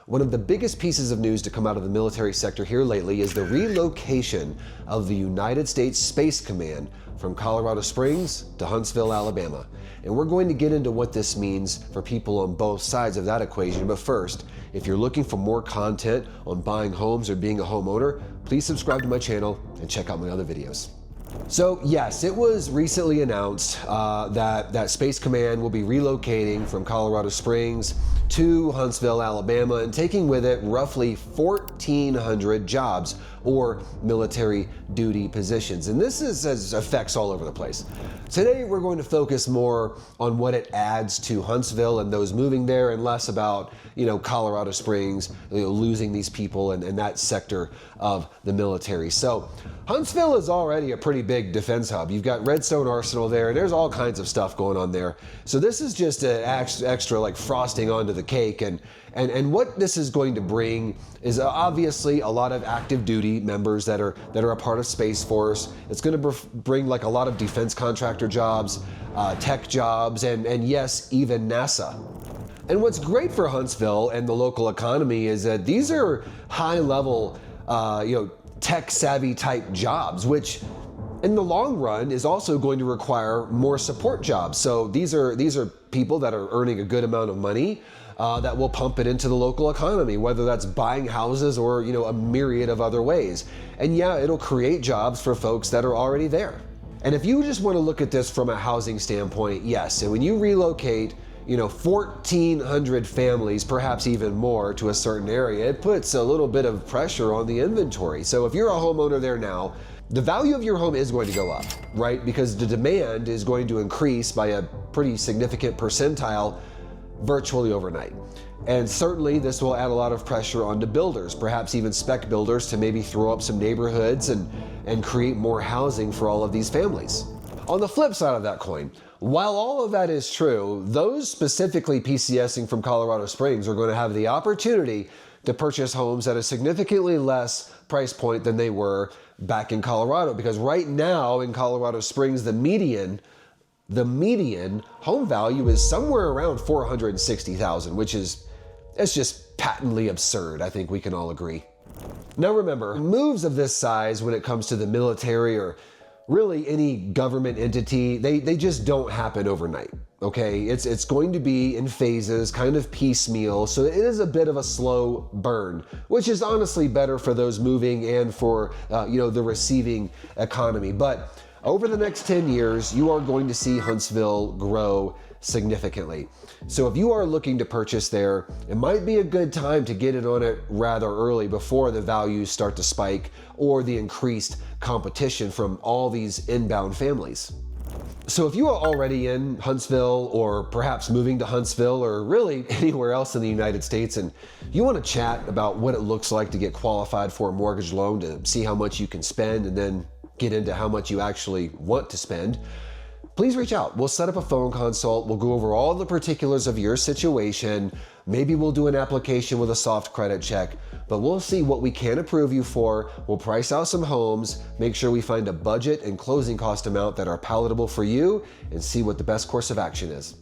One of the biggest pieces of news to come out of the military sector here lately is the relocation of the United States Space Command from Colorado Springs to Huntsville, Alabama. And we're going to get into what this means for people on both sides of that equation. But first, if you're looking for more content on buying homes or being a homeowner, please subscribe to my channel and check out my other videos. So yes, it was recently announced that Space Command will be relocating from Colorado Springs to Huntsville, Alabama, and taking with it roughly 1,400 jobs or military duty positions. And this has effects all over the place. Today, we're going to focus more on what it adds to Huntsville and those moving there, and less about, Colorado Springs, losing these people and that sector of the military. So Huntsville is already a pretty big defense hub. You've got Redstone Arsenal there, and there's all kinds of stuff going on there. So this is just an extra like frosting onto the cake. And what this is going to bring is obviously a lot of active duty members that are a part of Space Force. It's going to bring like a lot of defense contractor jobs, tech jobs, and yes, even NASA. And what's great for Huntsville and the local economy is that these are high level, tech savvy type jobs, which in the long run is also going to require more support jobs. So these are people that are earning a good amount of money that will pump it into the local economy, whether that's buying houses or a myriad of other ways. And yeah, it'll create jobs for folks that are already there. And if you just want to look at this from a housing standpoint, yes, and when you relocate 1,400 families, perhaps even more, to a certain area, it puts a little bit of pressure on the inventory. So if you're a homeowner there now, the value of your home is going to go up, right? Because the demand is going to increase by a pretty significant percentile virtually overnight. And certainly this will add a lot of pressure onto builders, perhaps even spec builders, to maybe throw up some neighborhoods and create more housing for all of these families. On the flip side of that coin, while all of that is true, those specifically PCSing from Colorado Springs are going to have the opportunity to purchase homes at a significantly less price point than they were back in Colorado. Because right now in Colorado Springs, the median home value is somewhere around $460,000, which it's just patently absurd. I think we can all agree. Now remember, moves of this size when it comes to the military or really any government entity, they just don't happen overnight, okay? It's going to be in phases, kind of piecemeal, so it is a bit of a slow burn, which is honestly better for those moving and for the receiving economy. But over the next 10 years, you are going to see Huntsville grow significantly. So if you are looking to purchase there, it might be a good time to get in on it rather early before the values start to spike or the increased competition from all these inbound families. So if you are already in Huntsville, or perhaps moving to Huntsville, or really anywhere else in the United States, and you want to chat about what it looks like to get qualified for a mortgage loan, to see how much you can spend and then get into how much you actually want to spend, please reach out. We'll set up a phone consult. We'll go over all the particulars of your situation. Maybe we'll do an application with a soft credit check, but we'll see what we can approve you for. We'll price out some homes, make sure we find a budget and closing cost amount that are palatable for you, and see what the best course of action is.